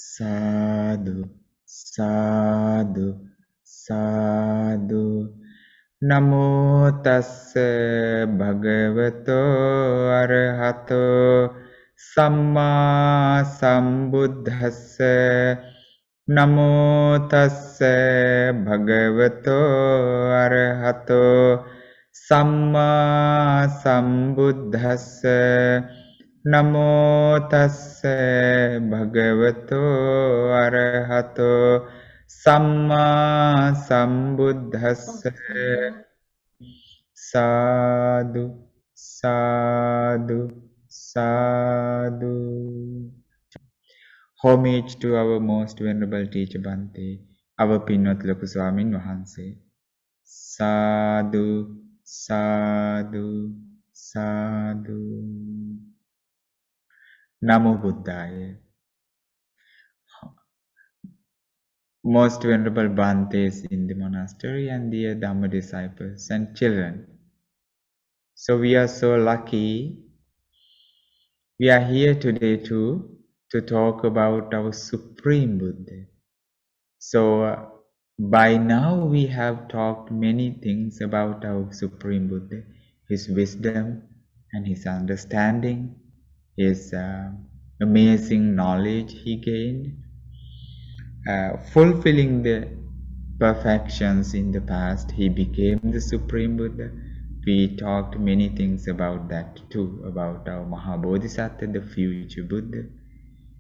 Sadhu, sadhu, sadhu. Namo tassa bhagavato arahato samma sambuddhassa. Namo tassa bhagavato arahato samma sambuddhassa. Namo tassa bhagavato arahato samma sambuddhassa. Sadhu, sadhu, sadhu. Homage to our most venerable teacher Bhante, our Pinot Loku Swamin Wahanse. Sadhu, sadhu, sadhu. Namo Buddhaya. Most venerable Bhantes in the monastery and dear Dhamma disciples and children. So we are so lucky. We are here today to talk about our Supreme Buddha. So by now we have talked many things about our Supreme Buddha, his wisdom and his understanding, his amazing knowledge he gained, fulfilling the perfections in the past, he became the Supreme Buddha. We talked many things about that too, about our Mahabodhisattva, the future Buddha.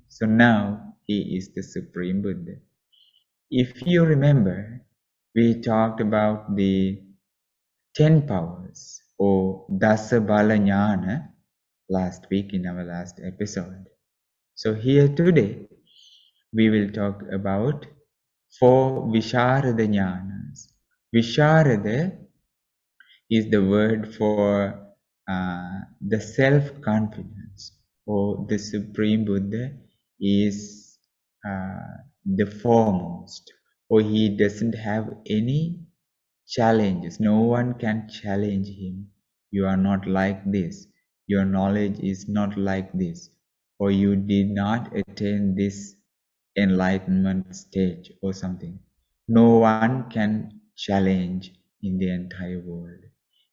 So now he is the Supreme Buddha. If you remember, we talked about the 10 powers or Dasa Bala Jnana last week in our last episode. So here today, we will talk about 4 Visharada Jnanas. Visharada is the word for the self-confidence, or the Supreme Buddha is the foremost, or he doesn't have any challenges. No one can challenge him. You are not like this. Your knowledge is not like this. Or you did not attain this enlightenment stage or something. No one can challenge in the entire world.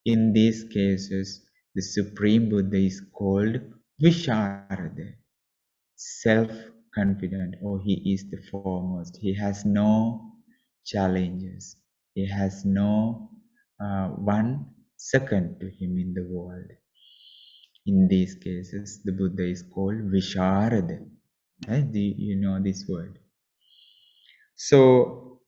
In these cases, the Supreme Buddha is called Visharada, self-confident, or he is the foremost. He has no challenges. He has no one second to him in the world. In these cases, the Buddha is called Visharada. Right? Do you know this word? So,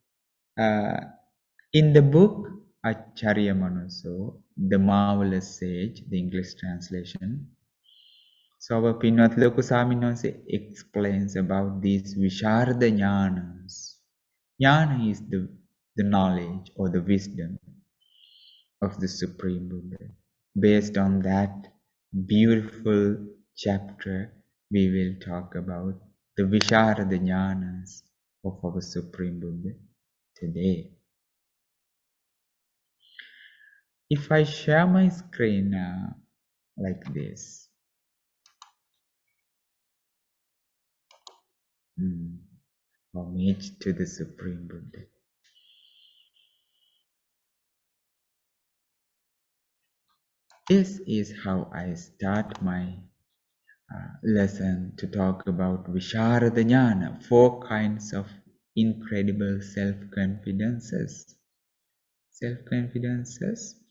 in the book Acharya Manoso, the marvelous sage, the English translation, so our Pinot Lokusaminose explains about these Visharada Jnanas. Jnana is the knowledge or the wisdom of the Supreme Buddha. Based on that beautiful chapter, we will talk about the Visharada Jnanas of our Supreme Buddha today. If I share my screen like this, homage to the Supreme Buddha. This is how I start my lesson to talk about Visharada Jnana, 4 kinds of incredible self-confidences. Self-confidences.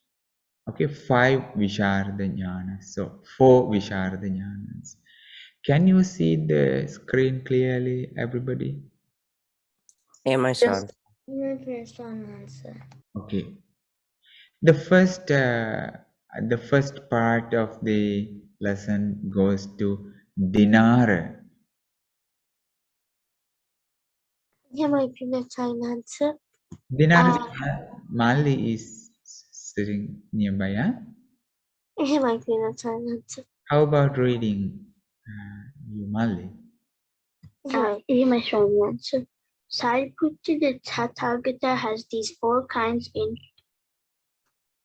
Okay, 5 Visharada Jnanas. So 4 Visharada Jnanas. Can you see the screen clearly, everybody? Yeah, my son. Okay. The first part of the lesson goes to Dinara. Yeah, my previous time answer. Dinara, Mali is sitting nearby. Huh? Yeah, my previous time answer. How about reading you, Mali? Yeah, my strong answer. Sariputta, the Tathagata, has these 4 kinds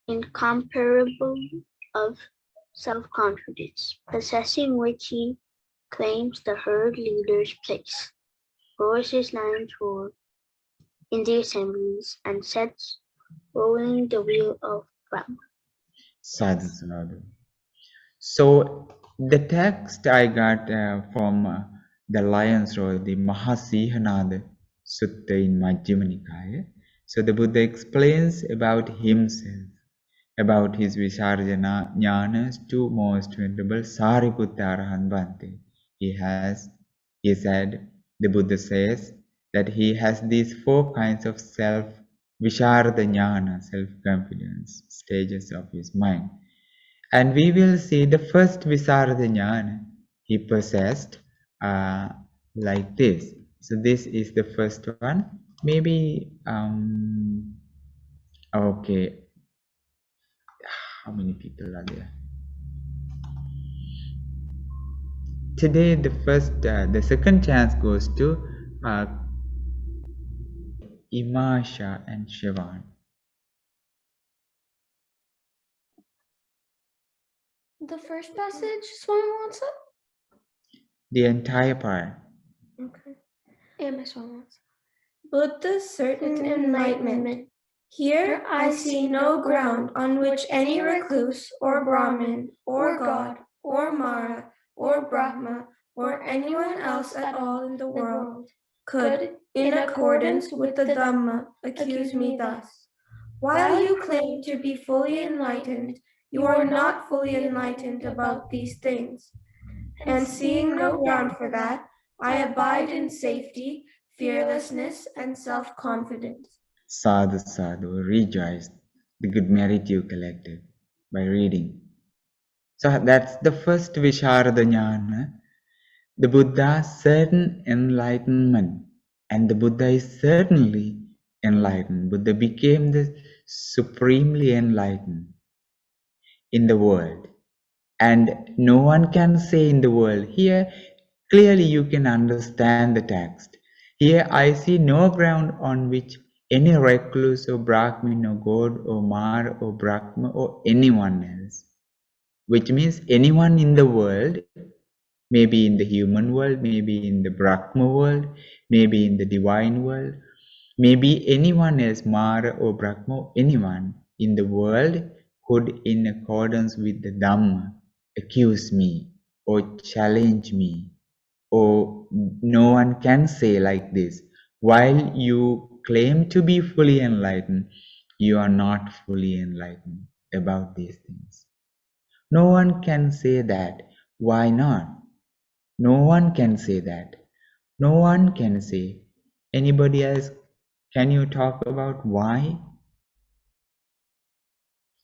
incomparable of self-confidence, possessing which he claims the herd leader's place. voices line through in the assemblies and sets rolling the wheel of Brahma. Sadhu, sadhu. So the text I got from the Lion's Roar, the Mahasihanada Sutta in Majjhima Nikaya. So the Buddha explains about himself, about his Visharada Jnanas to most venerable Sariputta Arahant Bhante. He said, the Buddha says that he has these 4 kinds of Visharada Jnana, self-confidence, stages of his mind. And we will see the first Visarada Jnana he possessed like this. So this is the first one. Maybe, okay, how many people are there? Today the second chance goes to Imasha and Shivan. The first passage, Swamiwansa? The entire part. Okay. And Swamiwansa. Buddha's certain enlightenment. Here I see no ground on which any recluse or Brahmin or God or Mara or Brahma or anyone else at all in the world could, in accordance with the Dhamma, accuse me thus. While you claim to be fully enlightened, you are not fully enlightened about these things. And seeing no ground for that, I abide in safety, fearlessness, and self-confidence. Sadhu, sadhu, rejoice the good merit you collected by reading. So that's the first Visharada Jnana, the Buddha's certain enlightenment. And the Buddha is certainly enlightened. Buddha became the supremely enlightened in the world. And no one can say in the world, here clearly you can understand the text. Here I see no ground on which any recluse or Brahmin or God or Mar or Brahma or anyone else, which means anyone in the world, maybe in the human world, maybe in the Brahma world, maybe in the divine world, maybe anyone else, Mara or Brahma, anyone in the world could, in accordance with the Dhamma, accuse me or challenge me, or no one can say like this. While you claim to be fully enlightened, you are not fully enlightened about these things. No one can say that. Why not? No one can say that. No one can say. Anybody else? Can you talk about why?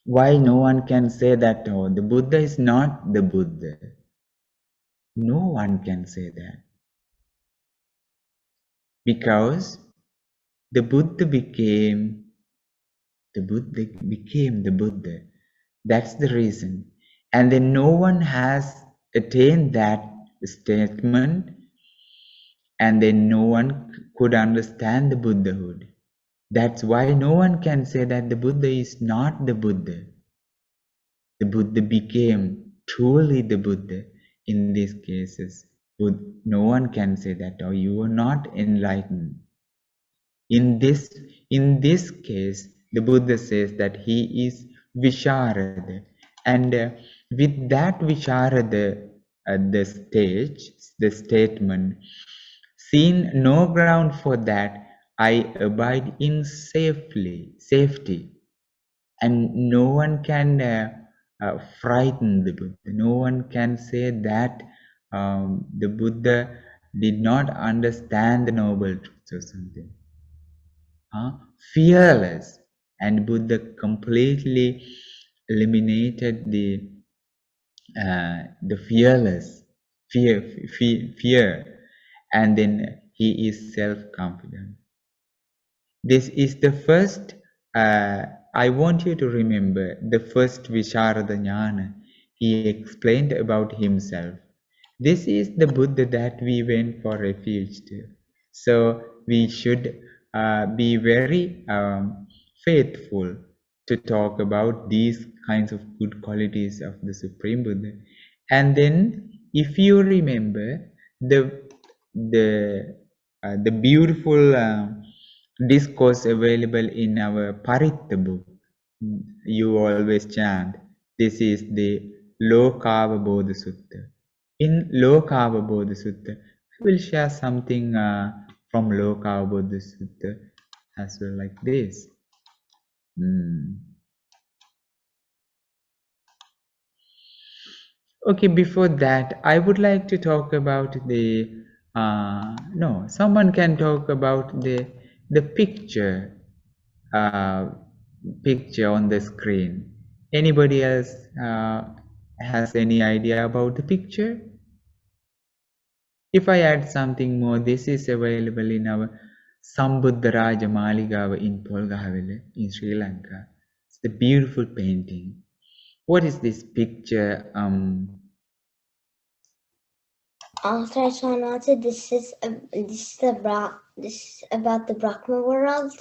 Why no one can say that, oh, the Buddha is not the Buddha? No one can say that. Because the Buddha became the Buddha. That's the reason. And then no one has attained that statement, and then no one could understand the Buddhahood. That's why no one can say that the Buddha is not the Buddha. The Buddha became truly the Buddha in these cases. No one can say that, oh, you are not enlightened. In this case, the Buddha says that he is Visharada. And with that Visharada, the statement, seeing no ground for that, I abide in safety. And no one can frighten the Buddha. No one can say that the Buddha did not understand the noble truths or something. Fearless, and Buddha completely eliminated the fear, and then he is self-confident. This is the first, I want you to remember the first Visharada Jnana. He explained about himself. This is the Buddha that we went for refuge to. So we should be very faithful to talk about these kinds of good qualities of the Supreme Buddha. And then if you remember the the beautiful discourse available in our Paritta book. You always chant. This is the Lokava Bodha Sutta. In Lokava Bodha Sutta, I will share something from Lokava Bodha Sutta as well, like this. Okay, before that, I would like to talk about the no, someone can talk about the uh, picture on the screen. Anybody else has any idea about the picture? If I add something more, this is available in our Sambuddha Raja Maligava in Polgahawela in Sri Lanka. It's a beautiful painting. What is this picture? This is about the Brahma world.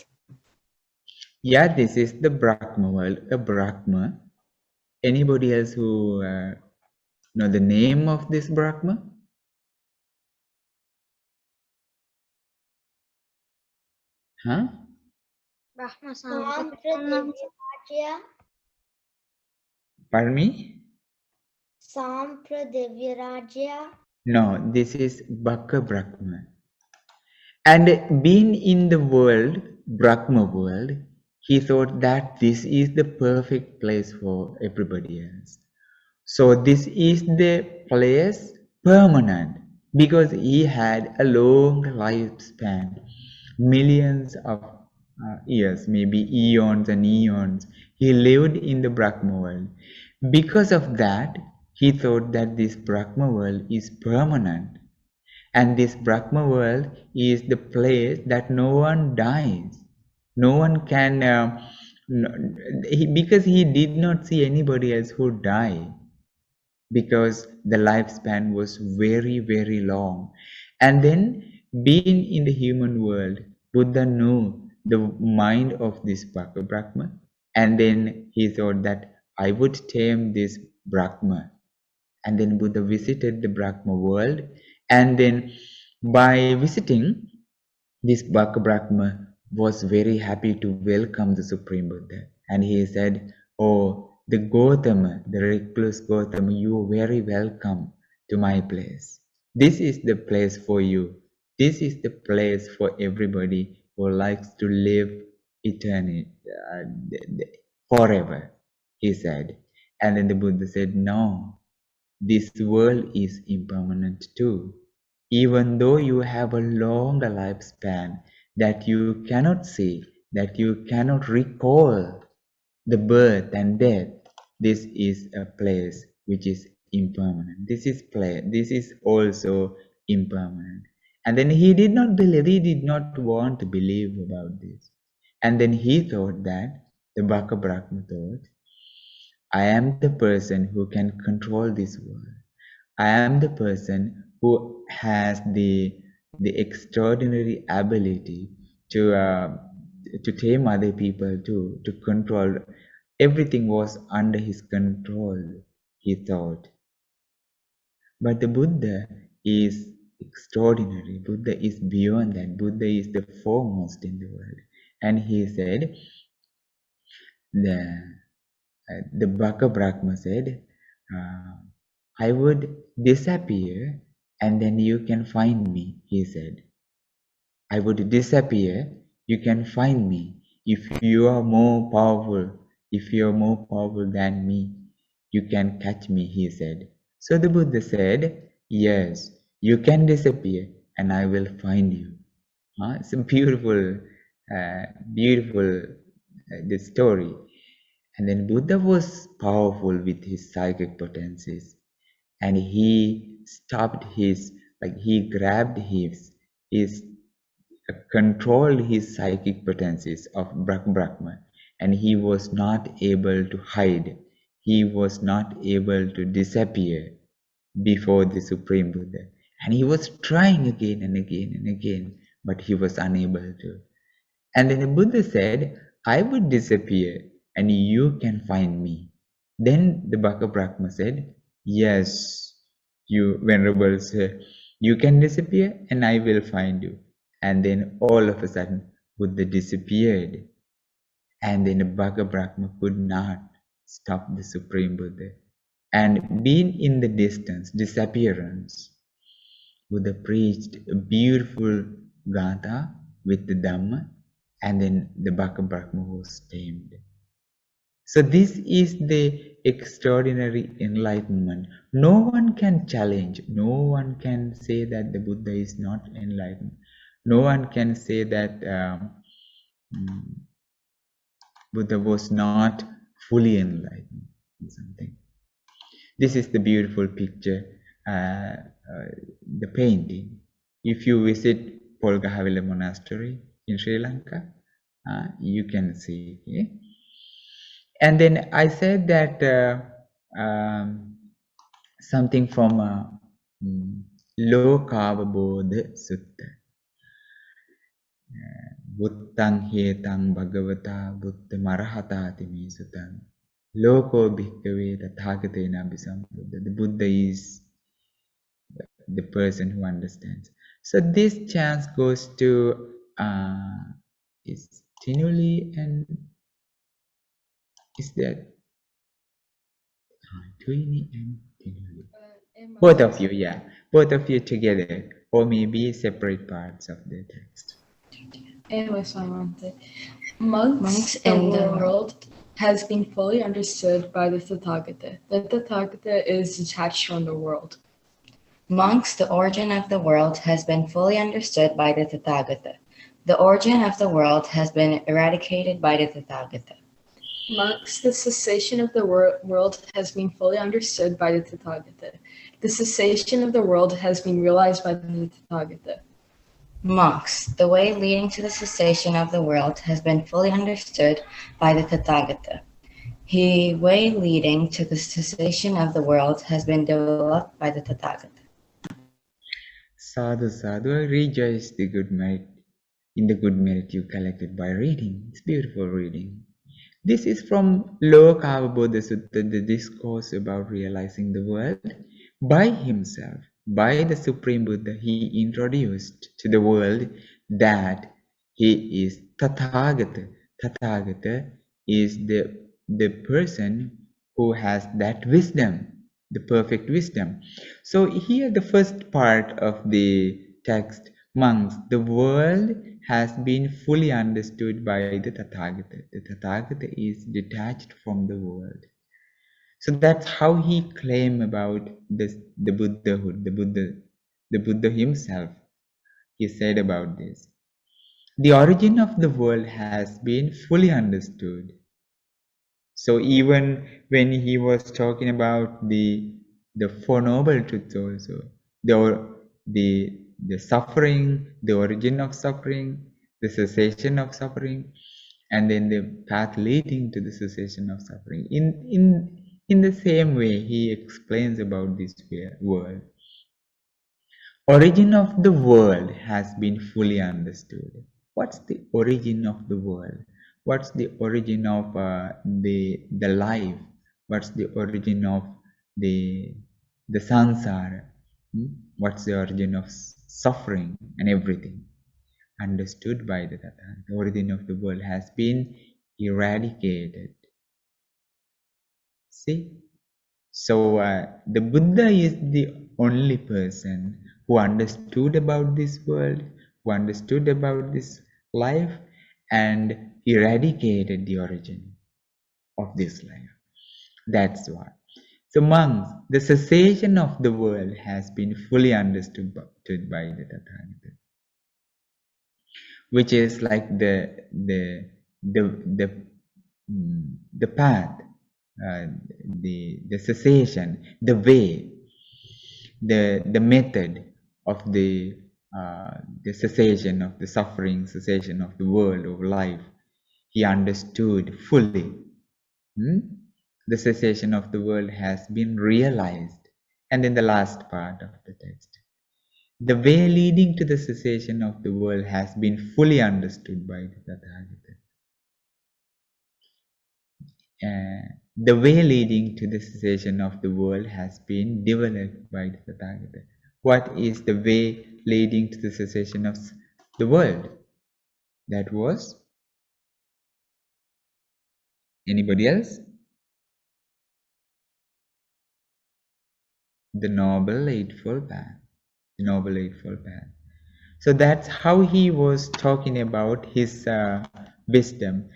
Yeah, this is the Brahma world, a Brahma. Anybody else who know the name of this Brahma? Huh? Brahma Pardon me? Sampradevyarajya. No, this is Bhakka Brahma. And being in the world, Brahma world, he thought that this is the perfect place for everybody else. So this is the place permanent because he had a long lifespan, millions of years, maybe eons and eons. He lived in the Brahma world. Because of that, he thought that this Brahma world is permanent. And this Brahma world is the place that no one dies. No one can, because he did not see anybody else who died, because the lifespan was very, very long. And then, being in the human world, Buddha knew the mind of this Brahma, and then he thought that I would tame this Brahma. And then Buddha visited the Brahma world, and then by visiting, this Brahma was very happy to welcome the Supreme Buddha. And he said, "Oh, the Gautama, the recluse Gautama, you are very welcome to my place. This is the place for you. This is the place for everybody who likes to live eternity, forever," he said. And then the Buddha said, "No, this world is impermanent too. Even though you have a longer lifespan that you cannot see, that you cannot recall the birth and death, this is a place which is impermanent. This is also impermanent." And then he did not believe, he did not want to believe about this. And then he thought that, the Bhakka Brahma thought, I am the person who can control this world. I am the person who has the extraordinary ability to tame other people too, to control. Everything was under his control, he thought. But the Buddha is extraordinary. Buddha is beyond that. Buddha is the foremost in the world. And he said, the Bhakka Brahma said, I would disappear and then you can find me, he said. I would disappear, you can find me. If you are more powerful, if you are more powerful than me, you can catch me, he said. So the Buddha said, yes, you can disappear and I will find you. It's a beautiful, the story. And then Buddha was powerful with his psychic potencies. And he stopped he grabbed his controlled his psychic potencies of Brahma, and he was not able to hide. He was not able to disappear before the Supreme Buddha. And he was trying again and again and again, but he was unable to. And then the Buddha said, I would disappear and you can find me. Then the Bhakka Brahma said, yes, you Venerable Sir, you can disappear and I will find you. And then all of a sudden, Buddha disappeared. And then the Bhagavad Brahma could not stop the Supreme Buddha. And being in the distance, disappearance, Buddha preached a beautiful Gatha with the Dhamma, and then the Bhagavad Brahma was tamed. So this is the extraordinary enlightenment. No one can challenge, no one can say that the Buddha is not enlightened. No one can say that Buddha was not fully enlightened or something. This is the beautiful picture, the painting. If you visit Polgahavila Monastery in Sri Lanka, you can see it. And then I said that something from Lokavabodha Sutta. Buddhang hetang bhagavata buddha marahatati me sutang. Loko bhikkhave tathagatena bisambuddha. The Buddha is the person who understands. So this chance goes to is Tinuli and is that Twini and Tinuli? Both of you, yeah. Both of you together, or maybe separate parts of the text. Monks in the world has been fully understood by the Tathagata. The Tathagata is detached from the world. Monks, the origin of the world has been fully understood by the Tathagata. The origin of the world has been eradicated by the Tathagata. Monks, the cessation of the world has been fully understood by the Tathagata. The cessation of the world has been realized by the Tathagata. Monks, the way leading to the cessation of the world has been fully understood by the Tathagata. The way leading to the cessation of the world has been developed by the Tathagata. Sadhu, sadhu, I rejoice the good merit in the good merit you collected by reading. It's beautiful reading. This is from Lokavabodha Sutta, the discourse about realizing the world by himself. By the Supreme Buddha, he introduced to the world that he is Tathagata. Tathagata is the person who has that wisdom, the perfect wisdom. So here the first part of the text, monks, the world has been fully understood by the Tathagata. The Tathagata is detached from the world. So that's how he claimed about the Buddhahood, the Buddha himself. He said about this. The origin of the world has been fully understood. So even when he was talking about the Four Noble Truths also, the suffering, the origin of suffering, the cessation of suffering, and then the path leading to the cessation of suffering. In the same way, he explains about this world. Origin of the world has been fully understood. What's the origin of the world? What's the origin of the life? What's the origin of the samsara? What's the origin of suffering and everything? Understood by the Tathagata. The origin of the world has been eradicated. See? So the Buddha is the only person who understood about this world, who understood about this life, and eradicated the origin of this life. That's why. So monks, the cessation of the world has been fully understood by the Tathagata, which is like the path, the cessation, the way, the method of the cessation of the suffering, cessation of the world, of life. He understood fully. The cessation of the world has been realized. And then the last part of the text. The way leading to the cessation of the world has been fully understood by the Tathagata. The way leading to the cessation of the world has been developed by the Tathagata. What is the way leading to the cessation of the world. That was anybody else? The Noble Eightfold Path. The Noble Eightfold Path. So that's how he was talking about his wisdom.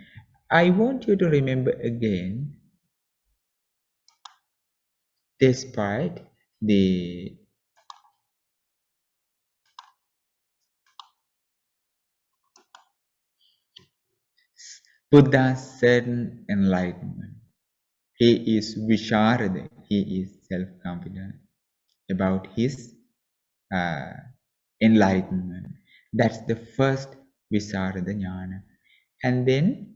I want you to remember again this part, the Buddha's certain enlightenment. He is Visharada, he is self-confident about his uh, enlightenment. That's the first Visharada Jnana. And then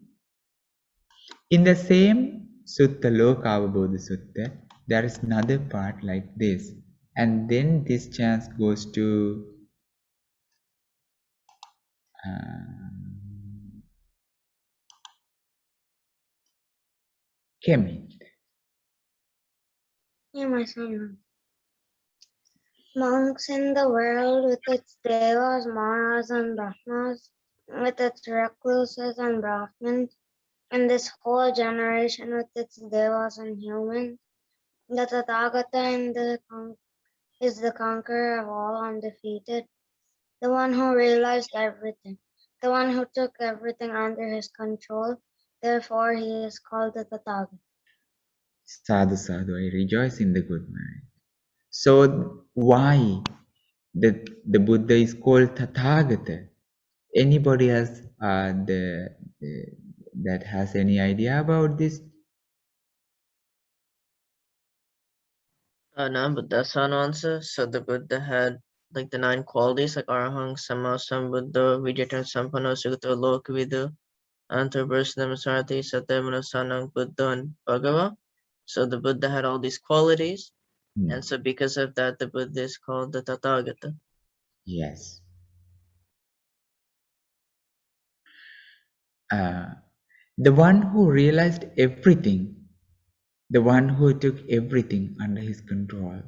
in the same Sutta Lokavabodha Sutta, there is another part like this. And then this chance goes to Kemet. Yeah, my son. Monks in the world with its devas, manas, and brahmas, with its recluses and brahmins, and this whole generation with its devas and humans, the Tathagata is the conqueror of all undefeated, the one who realized everything, the one who took everything under his control. Therefore, he is called the Tathagata. Sadhu Sadhu, I rejoice in the good man. So why the Buddha is called Tathagata? Anybody else that has any idea about this? No, but that's not an answer. So the Buddha had like the 9 qualities like Arahang, Sama Sambuddha, Vijayatan Sampanno, Sugata Lokavida, Antarversnam Sarati, Satyamana Sanang Buddha, and Bhagava. So the Buddha had all these qualities, and so because of that, the Buddha is called the Tathagata. Yes. The one who realized everything, the one who took everything under his control.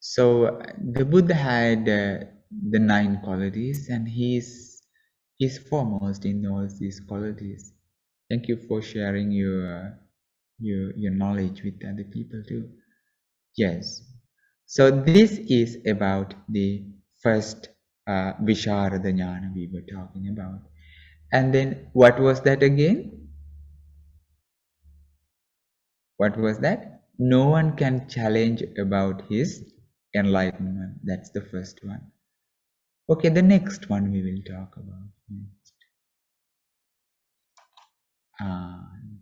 So the Buddha had the 9 qualities, and he's foremost in all these qualities. Thank you for sharing your knowledge with other people too. Yes. So this is about the first Visharada Jnana we were talking about. And then what was that again? What was that? No one can challenge about his enlightenment. That's the first one. Okay, the next one we will talk about.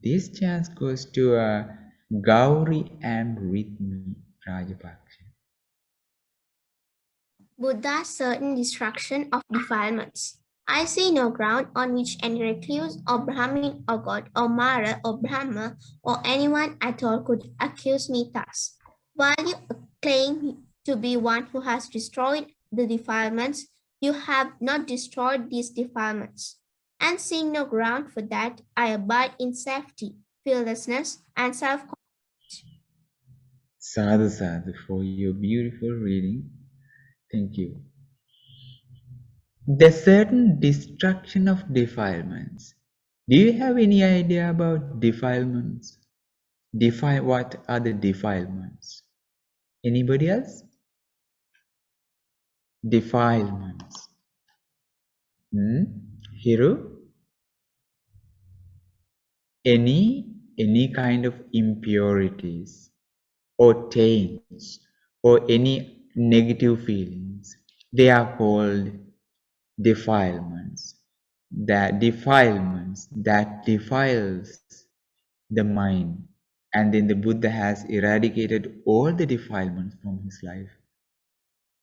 This chance goes to Gauri and Ritmi Rajapaksa. Buddha's certain destruction of defilements. I see no ground on which any recluse or Brahmin or god or Mara or Brahma or anyone at all could accuse me thus. While you claim to be one who has destroyed the defilements, you have not destroyed these defilements. And seeing no ground for that, I abide in safety, fearlessness, and self-confidence. Sadhu Sadhu for your beautiful reading. Thank you. The certain destruction of defilements. Do you have any idea about defilements? What are the defilements? Anybody else? Defilements. Hiru? Any kind of impurities or taints or any negative feelings, they are called defilements. That defilements that defiles the mind. And then the Buddha has eradicated all the defilements from his life.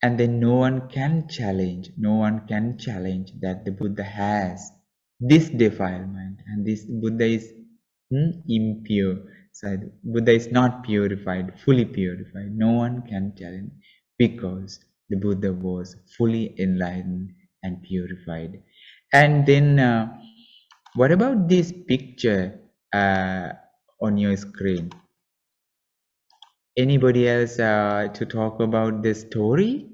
And then no one can challenge that the Buddha has this defilement, and this Buddha is impure. So Buddha is not purified, fully purified. No one can challenge because the Buddha was fully enlightened and purified. And then what about this picture on your screen? Anybody else to talk about this story?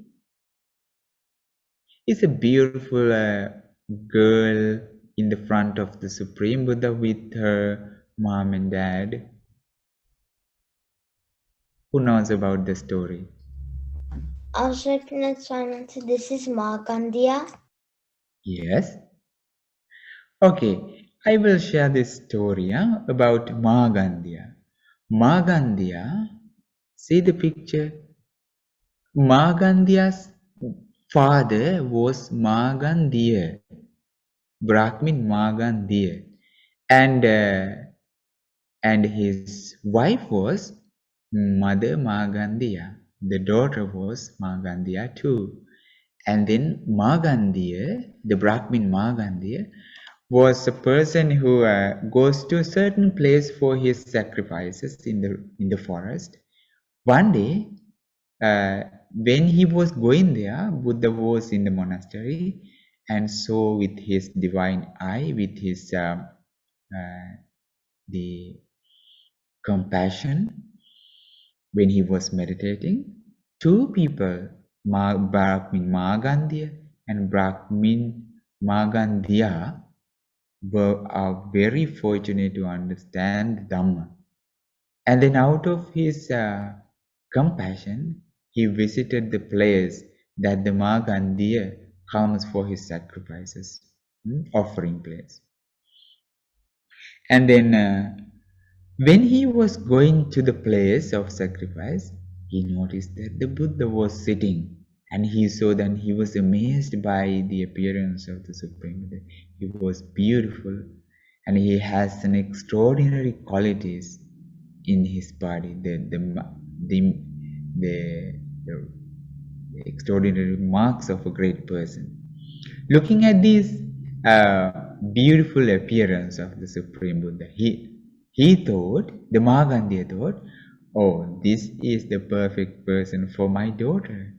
It's a beautiful girl in the front of the Supreme Buddha with her mom and dad. Who knows about the story? This is Markandeya. Yes. Okay, I will share this story about Markandeya. Markandeya, see the picture? Markandeya's father was Markandeya, Brahmin Markandeya, and his wife was Mother Markandeya. The daughter was Markandeya too. And then Markandeya, the Brahmin Markandeya, was a person who goes to a certain place for his sacrifices in the forest. One day, when he was going there, Buddha was in the monastery and saw with his divine eye, with his the compassion, when he was meditating, two people, Brahmin Markandeya and Brahmin Markandeya, are very fortunate to understand Dhamma. And then out of his compassion, he visited the place that the Markandeya comes for his sacrifices, offering place. And then when he was going to the place of sacrifice, he noticed that the Buddha was sitting, and he saw that he was amazed by the appearance of the Supreme Buddha. He was beautiful, and he has an extraordinary qualities in his body, the extraordinary marks of a great person. Looking at this beautiful appearance of the Supreme Buddha, he thought, the Markandeya thought, oh, this is the perfect person for my daughter.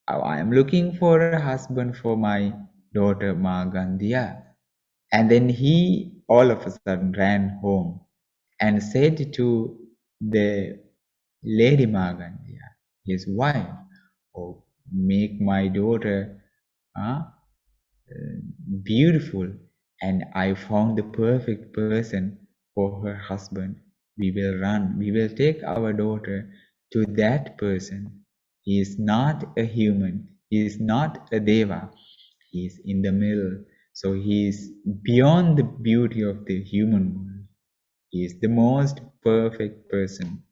I am looking for a husband for my daughter Markandeya. And then he all of a sudden ran home and said to the Lady Markandeya, his wife, oh, make my daughter beautiful, and I found the perfect person for her husband. We will take our daughter to that person. He is not a human, he is not a deva, he is in the middle. So he is beyond the beauty of the human world. He is the most perfect person.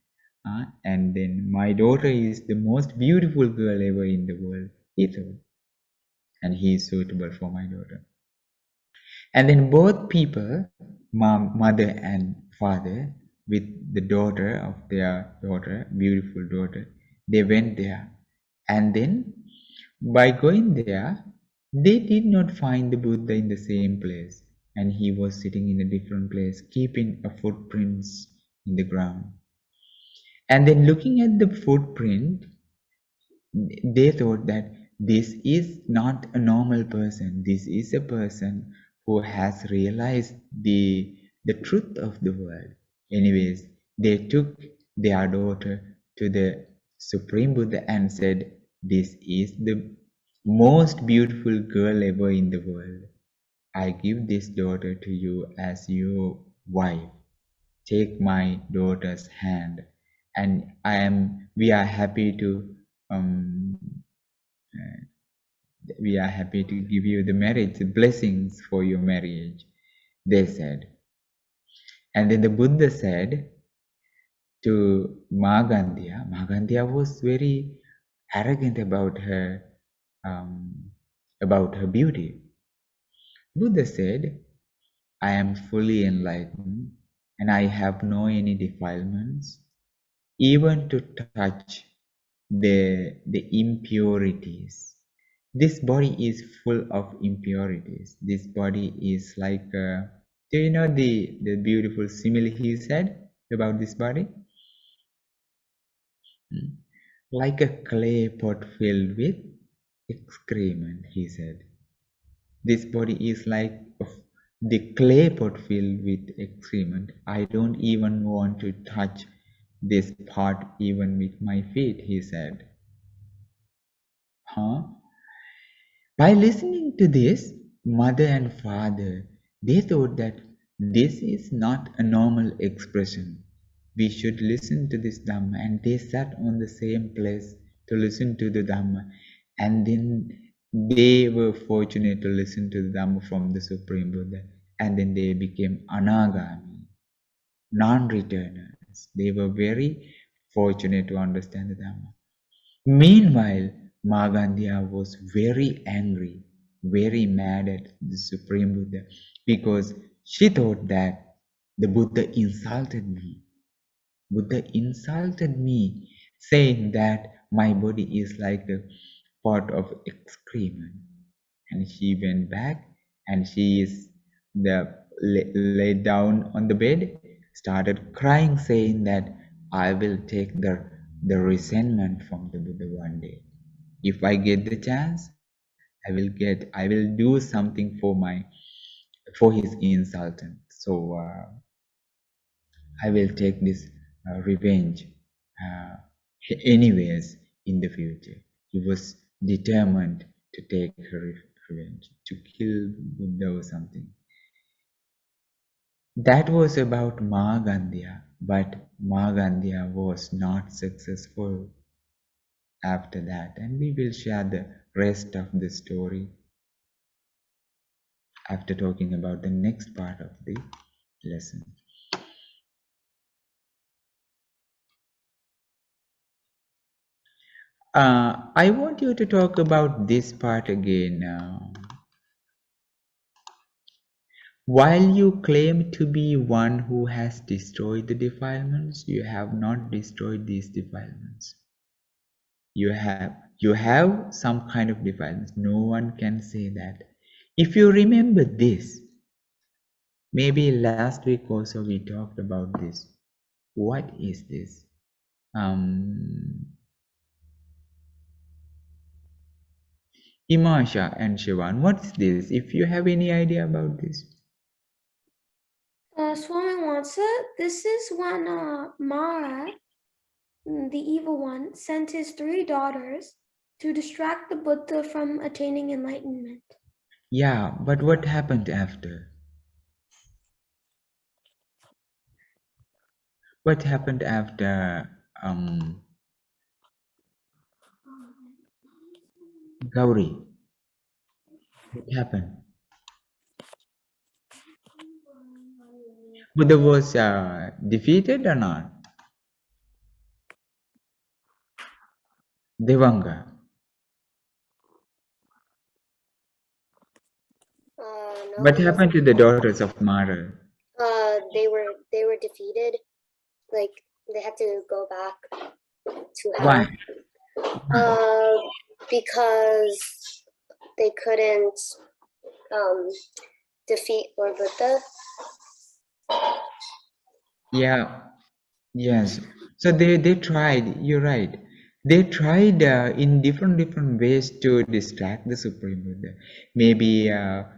And then my daughter is the most beautiful girl ever in the world, he thought. And he is suitable for my daughter. And then both people, mother and father, with the daughter of their daughter, beautiful daughter, they went there. And then by going there, they did not find the Buddha in the same place. And he was sitting in a different place, keeping a footprints in the ground. And then looking at the footprint, they thought that this is not a normal person. This is a person who has realized the truth of the world. Anyways, they took their daughter to the Supreme Buddha and said, this is the most beautiful girl ever in the world. I give this daughter to you as your wife. Take my daughter's hand, and we are happy to give you the marriage, the blessings for your marriage, they said. And then the Buddha said to Markandeya was very arrogant about her beauty. Buddha said, I am fully enlightened and I have no any defilements, even to touch the impurities. This body is full of impurities. This body is like, do you know the beautiful simile he said about this body? Like a clay pot filled with excrement, he said. This body is like the clay pot filled with excrement. I don't even want to touch this part even with my feet, he said. By listening to this, mother and father, they thought that this is not a normal expression. We should listen to this Dhamma, and they sat on the same place to listen to the Dhamma, and then they were fortunate to listen to the Dhamma from the Supreme Buddha, and then they became Anagami, non-returners. They were very fortunate to understand the Dhamma. Meanwhile, Magandia was very angry, very mad at the Supreme Buddha, because she thought that the Buddha insulted me. Buddha insulted me, saying that my body is like a pot of excrement. And she went back, and she is lay down on the bed, started crying, saying that I will take the resentment from the Buddha one day. If I get the chance, I will do something for his insultant. So I will take this revenge uh, anyways in the future. He was determined to take her revenge, to kill Buddha or something. That was about Magandia, but Magandia was not successful after that, and we will share the rest of the story after talking about the next part of the lesson. I want you to talk about this part again now. While you claim to be one who has destroyed the defilements, you have not destroyed these defilements. You have some kind of defilements. No one can say that. If you remember this, maybe last week also we talked about this. What is this? Imasha and Shivan, what is this? If you have any idea about this. Swami Wansa, this is when Mara, the evil one, sent his 3 daughters to distract the Buddha from attaining enlightenment. Yeah, but what happened after? What happened after Gauri? What happened? Buddha was defeated or not? Devanga. No, What happened to the daughters of Mara? they were defeated. Like they had to go back to hell. Why? Because they couldn't defeat Lord Buddha. Yeah. Yes. So they tried. You're right. They tried in different ways to distract the Supreme Buddha. Maybe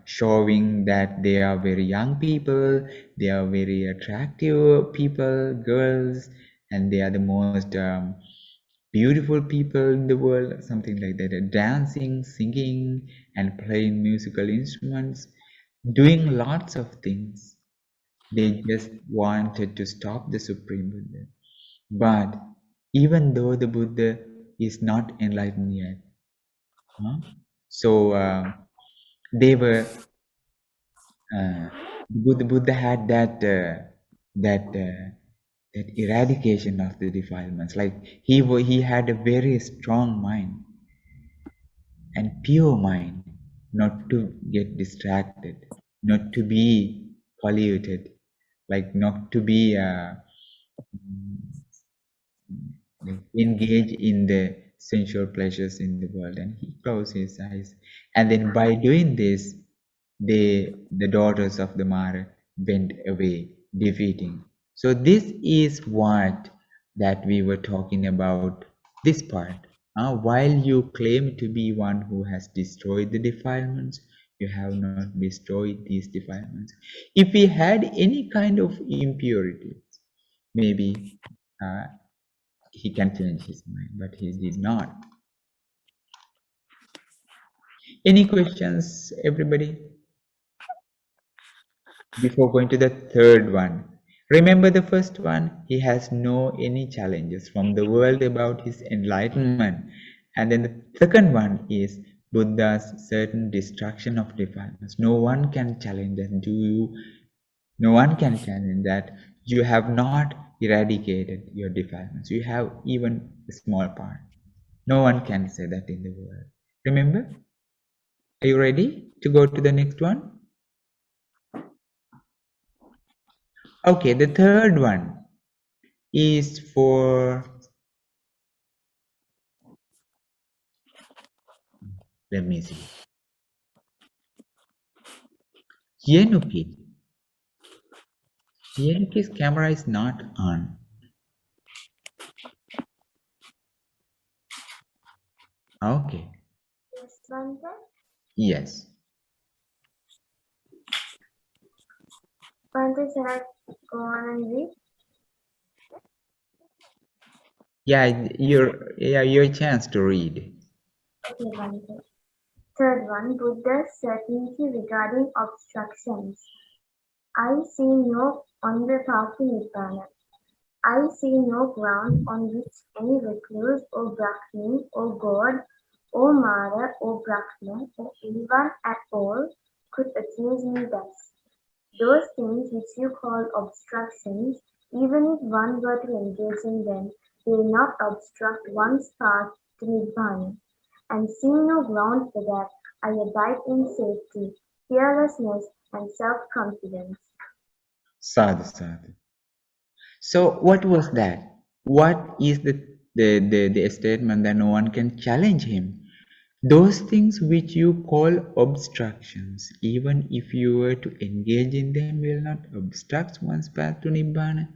showing that they are very young people, they are very attractive people, girls, and they are the most beautiful people in the world, something like that. Dancing, singing, and playing musical instruments, doing lots of things. They just wanted to stop the Supreme Buddha. But even though the Buddha is not enlightened yet, so they were Buddha had that eradication of the defilements. Like he had a very strong mind and pure mind, not to get distracted, not to be polluted, like not to be engage in the sensual pleasures in the world. And he closed his eyes, and then by doing this, the daughters of the Mara went away, defeating. So this is what that we were talking about, this part. While you claim to be one who has destroyed the defilements, you have not destroyed these defilements. If we had any kind of impurity, maybe he can change his mind, but he did not. Any questions, everybody? before going to the third one. Remember the first one, he has no any challenges from the world about his enlightenment. And then the second one is Buddha's certain destruction of defilements. No one can challenge that. No one can challenge that you have not eradicated your defilements. You have even a small part. No one can say that in the world. Remember? Are you ready to go to the next one? Okay, the third one is for, let me see, Yenukit. Yenukit's camera is not on. Okay, Yes, Bhante. yes. Bhante, shall I go on and read? Yeah, your chance to read. Okay, Bhante. Third one, Buddha's certainty regarding obstructions. I see no on the path to Nibbana. I see no ground on which any recluse or Brahmin or god or Mara or Brahman or anyone at all could accuse me thus. Those things which you call obstructions, even if one were to engage in them, will not obstruct one's path to Nibbana. And seeing no ground for that, I abide in safety, fearlessness, and self-confidence. Sadhu, sadhu. So what was that? What is the statement that no one can challenge him? Those things which you call obstructions, even if you were to engage in them, will not obstruct one's path to Nibbana.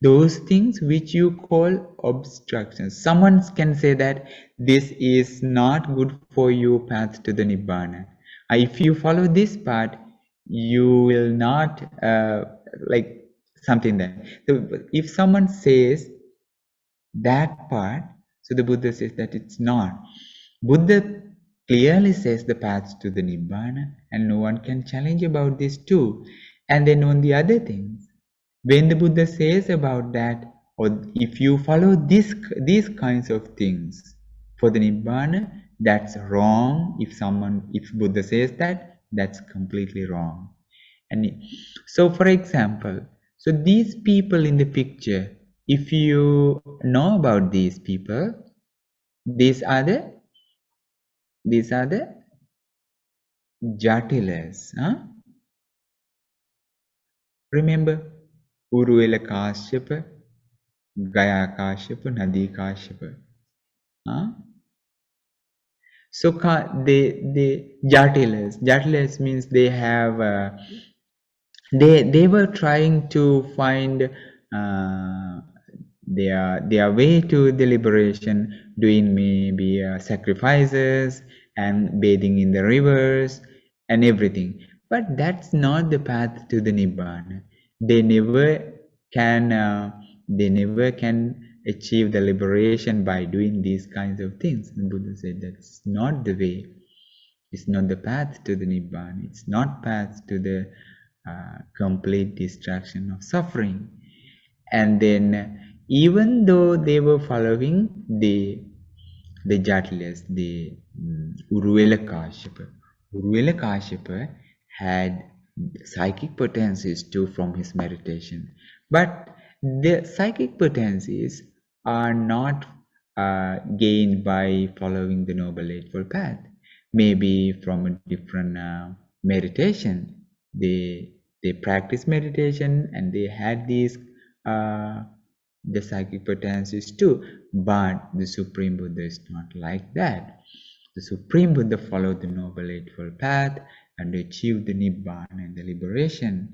Those things which you call obstructions. Someone can say that this is not good for you path to the Nibbana. If you follow this path, you will not like something that. So if someone says that part, so the Buddha says that it's not. Buddha clearly says the path to the Nibbana, and no one can challenge about this too. And then on the other things, when the Buddha says about that, or if you follow these kinds of things for the Nibbana, that's wrong. If Buddha says that, that's completely wrong. And so, for example, so these people in the picture, if you know about these people, these are the Jatilas. Huh? Remember Uruela Kashyapa, Gaya Kashyapa, Nadi Kashyapa. Huh? So the Jatilas means they have they were trying to find their way to the liberation, doing maybe sacrifices and bathing in the rivers and everything. But that's not the path to the Nibbana. They never can achieve the liberation by doing these kinds of things. The Buddha said that's not the way. It's not the path to the Nibbana. It's not path to the complete destruction of suffering. And then even though they were following the Jatilas, the Uruvela Kashyapa had psychic potencies too from his meditation. But the psychic potencies are not gained by following the Noble Eightfold Path. Maybe from a different meditation. They practice meditation and they had these the psychic potencies too. But the Supreme Buddha is not like that. The Supreme Buddha followed the Noble Eightfold Path and achieved the Nibbana and the liberation.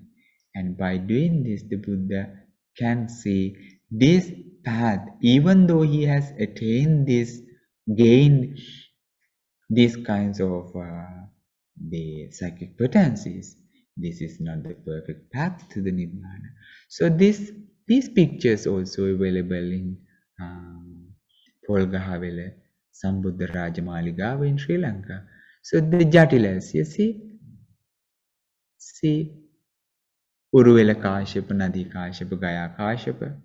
And by doing this, the Buddha can see this path, even though he has attained this, gained these kinds of the psychic potencies, this is not the perfect path to the Nibbana. So these pictures also available in Polgahavela Sambuddha Rajamaligawa in Sri Lanka. So the Jatilas, you see See, Uruvela Kashyapa, Nadi Kashyapa, Gaya Kashyapa,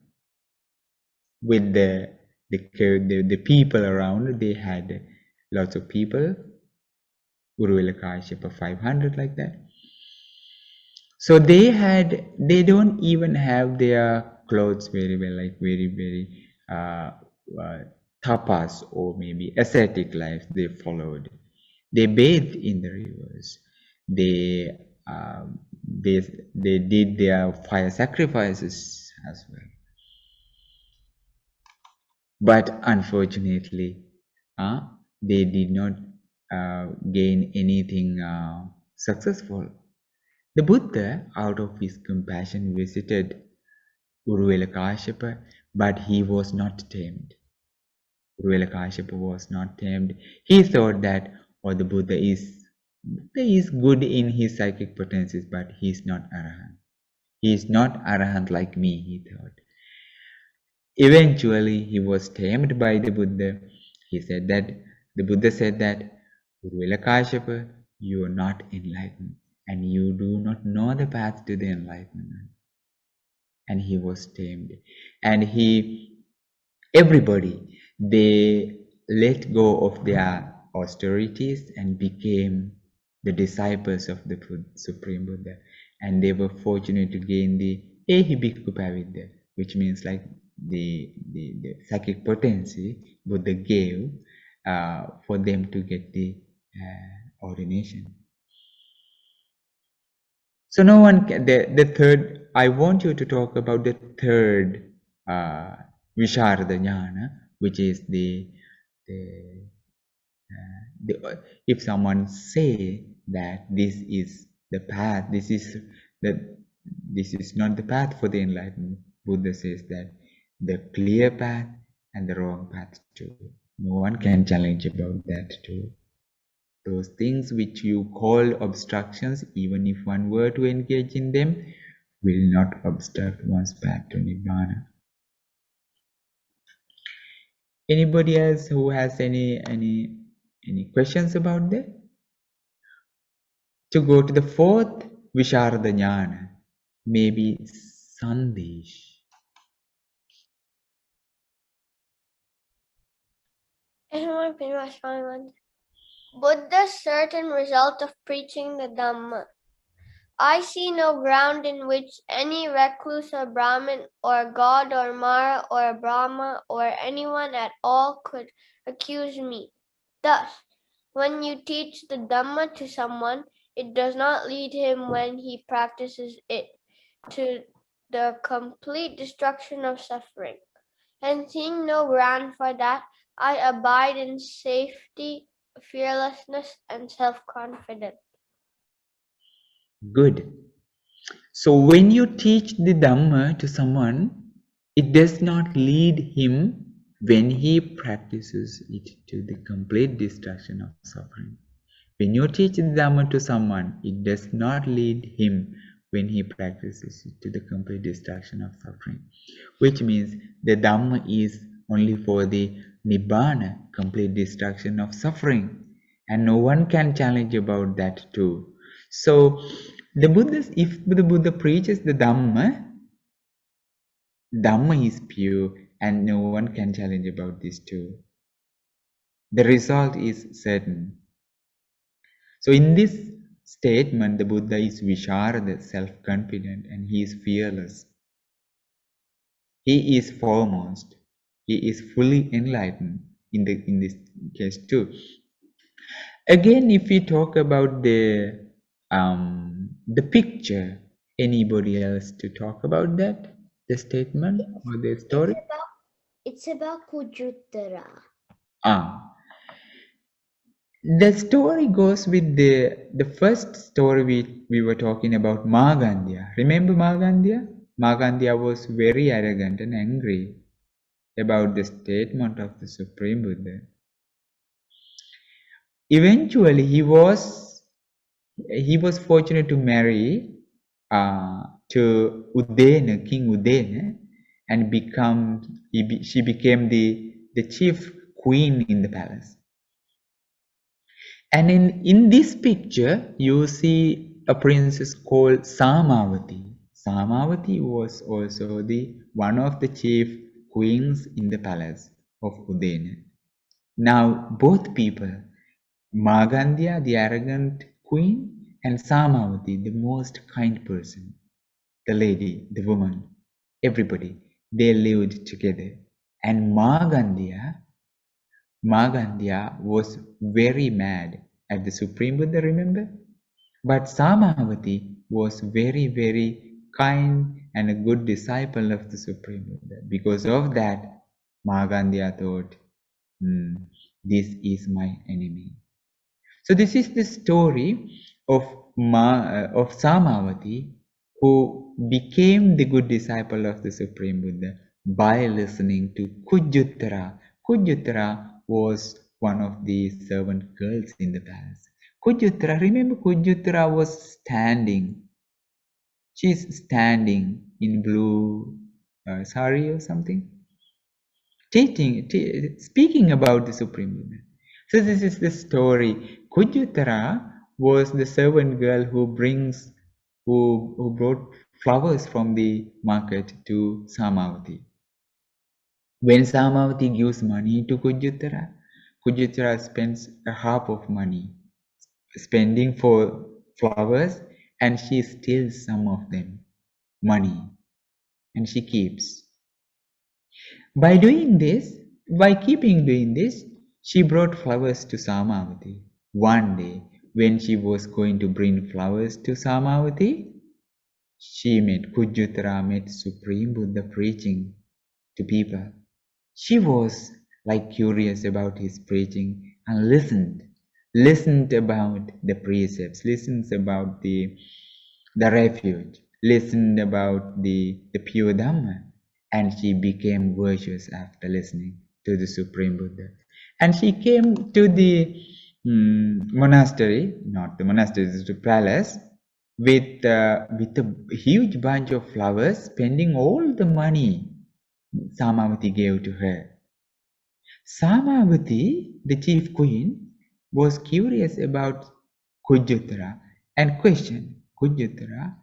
with the people around, they had lots of people. Uruvela Kashyapa 500 like that. So they don't even have their clothes very well, like very tapas or maybe ascetic life they followed. They bathed in the rivers. They they did their fire sacrifices as well. But unfortunately, they did not gain anything successful. The Buddha, out of his compassion, visited Uruvela Kashyapa, but he was not tamed. Uruvela Kashyapa was not tamed. He thought that, the Buddha is good in his psychic potencies, but he is not Arahant. He is not Arahant like me, he thought. Eventually, he was tamed by the Buddha. The Buddha said that, Uruvela Kashyapa, you are not enlightened, and you do not know the path to the enlightenment. And he was tamed. And everybody, they let go of their austerities and became the disciples of the Supreme Buddha. And they were fortunate to gain the Ehibhikku Pavidya, which means like the psychic potency Buddha gave for them to get the ordination. So no one can, the third, I want you to talk about the third Visharada Jnana, which is the if someone say that this is the path, this is not the path for the enlightenment, Buddha says that the clear path and the wrong path too. No one can challenge about that too. Those things which you call obstructions, even if one were to engage in them, will not obstruct one's path to Nibbana. Anybody else who has any questions about that? To go to the fourth Visharada Jnana, maybe Sandesh. Buddha's certain result of preaching the Dhamma. I see no ground in which any recluse or Brahmin or God or Mara or Brahma or anyone at all could accuse me. Thus, when you teach the Dhamma to someone, it does not lead him when he practices it to the complete destruction of suffering. And seeing no ground for that, I abide in safety, fearlessness, and self-confidence. Good. So when you teach the Dhamma to someone, it does not lead him when he practices it to the complete destruction of suffering. When you teach the Dhamma to someone, it does not lead him when he practices it to the complete destruction of suffering. Which means the Dhamma is only for the Nibbana, complete destruction of suffering. And no one can challenge about that too. So if the Buddha preaches the Dhamma, Dhamma is pure and no one can challenge about this too. The result is certain. So in this statement, the Buddha is Visharada, self-confident, and he is fearless. He is foremost. He is fully enlightened in this case too. Again, if we talk about the picture, anybody else to talk about that? The statement or the story? It's about Kujuttara. The story goes with the first story we were talking about, Magandhya. Remember Magandhya? Magandhya was very arrogant and angry about the statement of the Supreme Buddha. Eventually, he was fortunate to marry to Udena, King Udena, and she became the chief queen in the palace. And in this picture, you see a princess called Samavati. Samavati was also the one of the chief queens in the palace of Udena. Now both people, Magandhya, the arrogant queen, and Samavati, the most kind person, the lady, the woman, everybody, they lived together. And Magandhya was very mad at the Supreme Buddha, remember? But Samavati was very, very kind and a good disciple of the Supreme Buddha. Because of that, Magandhya thought, this is my enemy. So this is the story of Samavati, who became the good disciple of the Supreme Buddha by listening to Kujjuttara. Kujjuttara was one of the servant girls in the palace. Kujjuttara, remember Kujjuttara was standing. She's standing in blue sari or something, speaking about the Supreme Buddha. So this is the story. Kujjuttara was the servant girl who brought flowers from the market to Samavati. When Samavati gives money to Kujjuttara, Kujjuttara spends a half of money spending for flowers, and she steals some of them, money, and she keeps. By doing this, she brought flowers to Samavati. One day, when she was going to bring flowers to Samavati, Kujjuttara met Supreme Buddha preaching to people. She was like curious about his preaching and listened about the precepts, listened about the refuge, listened about the pure Dhamma, and she became virtuous after listening to the Supreme Buddha. And she came to the monastery, not the monastery, the palace, with a huge bunch of flowers, spending all the money Samavati gave to her. Samavati, the chief queen, was curious about Kujjuttara and questioned, Kujjuttara,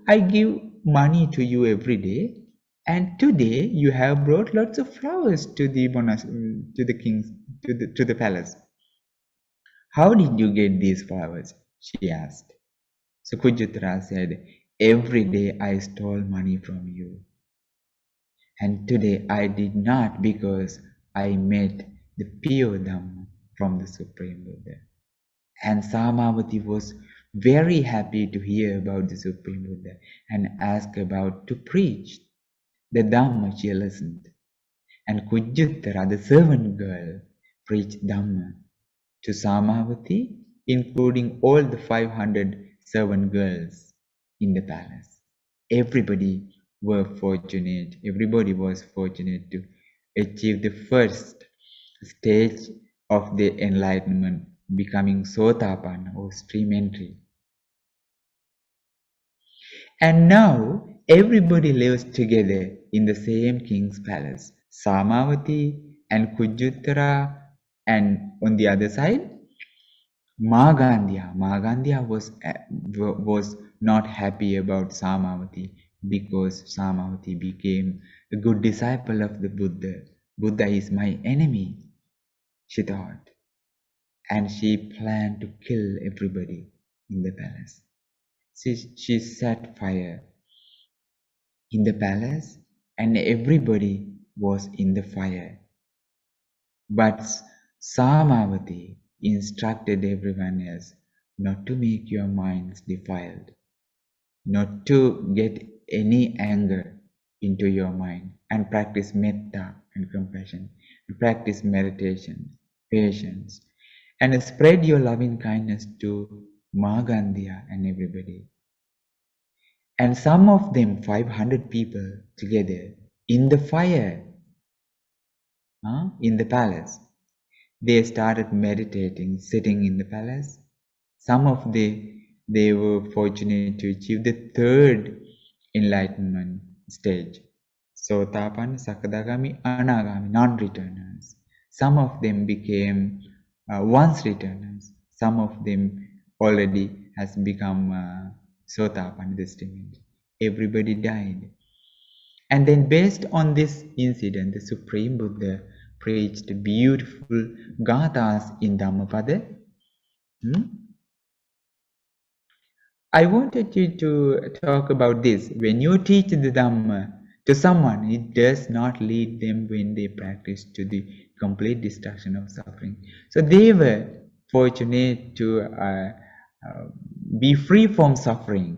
I give money to you every day, and today you have brought lots of flowers to the to the palace. How did you get these flowers? She asked. So Kujjuttara said, every day I stole money from you. And today I did not, because I met the pure Dhamma from the Supreme Buddha. And Samavati was very happy to hear about the Supreme Buddha and asked about to preach the Dhamma she listened. And Kujjuttara, the servant girl, preached Dhamma to Samavati, including all the 500 servant girls in the palace. Everybody was fortunate to achieve the first stage of the enlightenment, becoming Sotapanna or stream entry. And now everybody lives together in the same king's palace. Samavati and Kujjuttara, and on the other side, Magandhya. Magandhya was not happy about Samavati, because Samavati became a good disciple of the Buddha. Buddha is my enemy, she thought. And she planned to kill everybody in the palace. She set fire in the palace, and everybody was in the fire. But Samavati instructed everyone else not to make your minds defiled, not to get any anger into your mind, and practice metta and compassion, practice meditation, patience, and spread your loving kindness to Magandhya and everybody. And some of them, 500 people together in the fire, in the palace, they started meditating, sitting in the palace. Some of they were fortunate to achieve the third enlightenment stage. Sotapanna, Sakadagami, Anagami, non-returners. Some of them became once returners. Some of them already has become Sotapanna stage. Everybody died. And then based on this incident, the Supreme Buddha preached beautiful gathas in Dhammapada. I wanted you to talk about this. When you teach the Dhamma to someone, it does not lead them when they practice to the complete destruction of suffering. So they were fortunate to be free from suffering,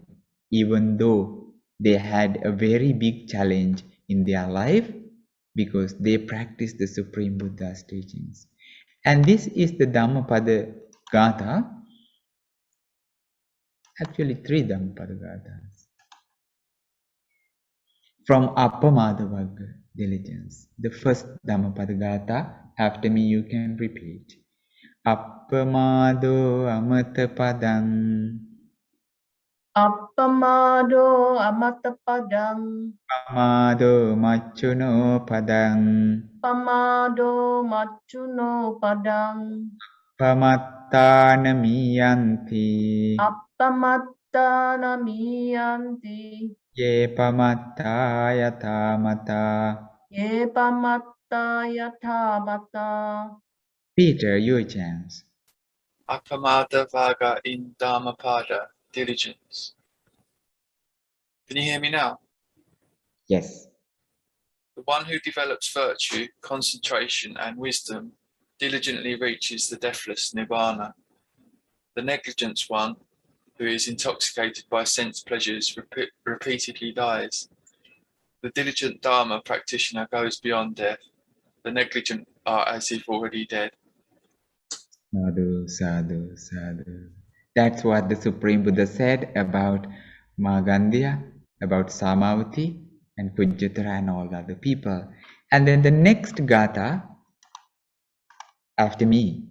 even though they had a very big challenge in their life because they practiced the Supreme Buddha's teachings. And this is the Dhammapada Gatha. Actually, 3 Dhammapada Gathas. From Appamadavagga diligence. The first Dhammapada Gatha, after me you can repeat. Appamado amatapadang. Appamado amatapadang. Pamado machuno padang. Pamado machuno padang. Pamattana miyanti. Appamattana miyanti. Ye pamatta yata mata. Ye pamatta yatha mata. Peter, your chance. Appamadavaga in Dhammapada, diligence. Can you hear me now? Yes. The one who develops virtue, concentration, and wisdom diligently reaches the deathless Nibbana. The negligent one, who is intoxicated by sense pleasures, repeatedly dies. The diligent Dharma practitioner goes beyond death. The negligent are as if already dead. Sadhu, sadhu, sadhu. That's what the Supreme Buddha said about Magandhya, about Samavati, and Kujjatara and all the other people. And then the next Gatha, after me.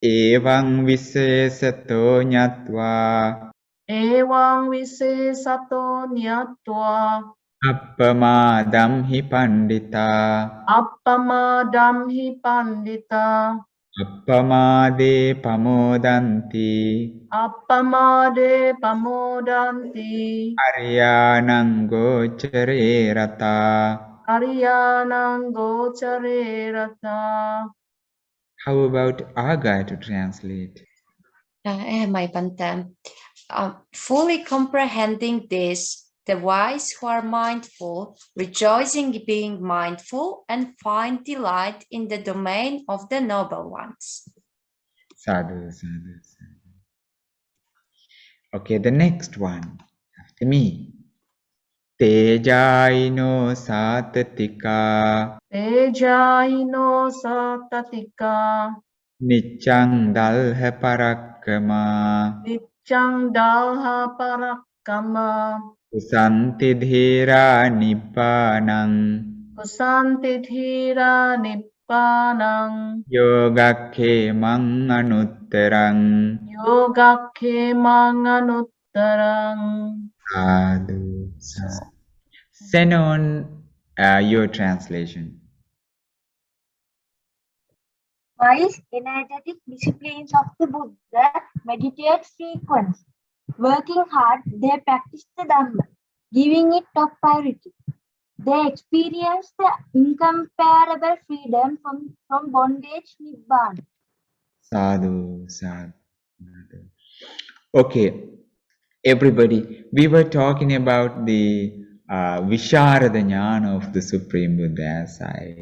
Evang visesato nyatva. Evang visesato nyatva. Appamadam hi pandita. Appamadam hi pandita. Appamade pamodanti. Appamade pamodanti. Aryanang gochare rata. Aryanang gochare rata. How about Aga to translate? My Bante. Fully comprehending this, the wise who are mindful, rejoicing in being mindful, and find delight in the domain of the noble ones. Sadhu, sadhu, sadhu. Okay, the next one, after me. Tejaino satatika. Tejaino satatika. Niccang dalha parakkama. Niccang dalha parakkama. Kusanti dhira nibbanang. Kusanti dhira nibbanang. Yogakkemang anuttarang. Yogakkemang anuttarang. Sadhu, sadhu. Send on your translation. Wise, energetic disciplines of the Buddha meditate frequently. Working hard, they practice the Dhamma, giving it top priority. They experience the incomparable freedom from bondage Nibbana. Sadhu, sadhu. Okay, everybody, we were talking about the Visharada Jnana of the Supreme Buddha as I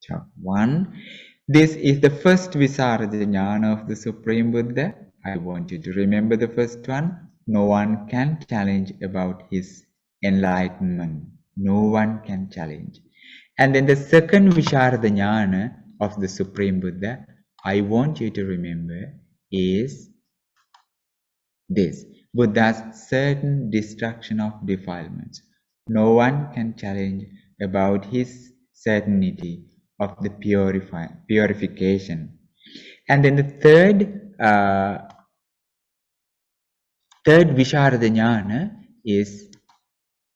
talked. One, this is the first Visharada Jnana of the Supreme Buddha. I want you to remember the first one. No one can challenge about his enlightenment. No one can challenge. And then the second Visharada Jnana of the Supreme Buddha, I want you to remember, is this. Buddha's certain destruction of defilements. No one can challenge about his certainty of the purification. And then the third Visharada Jnana is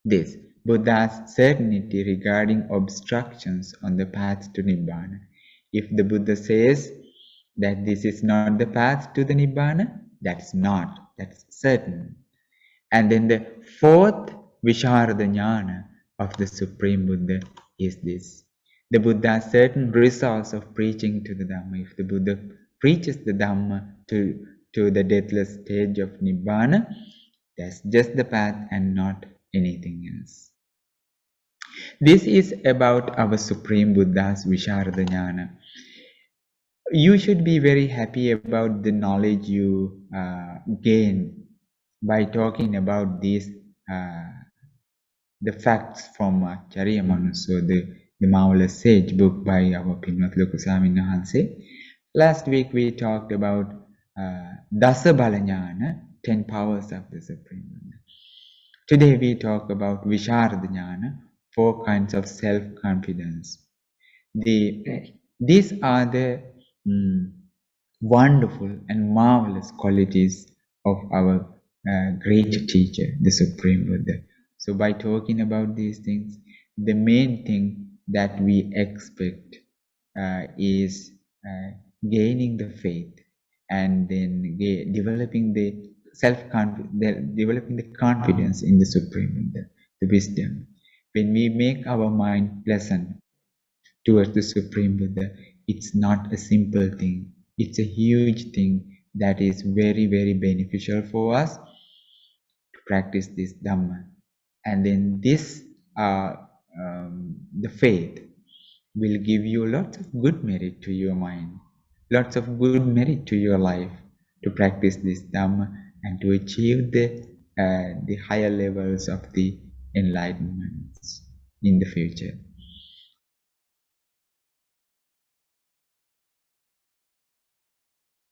this. Buddha's certainty regarding obstructions on the path to Nibbana. If the Buddha says that this is not the path to the Nibbana, That's not, that's certain. And then the fourth Visharada Jnana of the Supreme Buddha is this. The Buddha has certain results of preaching to the Dhamma. If the Buddha preaches the Dhamma to the deathless stage of Nibbana, that's just the path and not anything else. This is about our Supreme Buddha's Visharada Jnana. You should be very happy about the knowledge you gain by talking about these the facts from Charya so the marvelous sage book by our Pinnath Loku Swamin Wahanse. Last week we talked about Dasa Balanyana, 10 powers of the Supreme Buddha. Today we talk about Visharada Jnana, 4 kinds of self-confidence. These are the wonderful and marvelous qualities of our great teacher, the Supreme Buddha. So by talking about these things, the main thing that we expect is gaining the faith and then developing the developing the confidence in the Supreme Buddha, the wisdom. When we make our mind pleasant towards the Supreme Buddha, it's not a simple thing. It's a huge thing that is very, very beneficial for us to practice this Dhamma. And then this, the faith will give you lots of good merit to your mind, lots of good merit to your life to practice this Dhamma and to achieve the higher levels of the enlightenment in the future.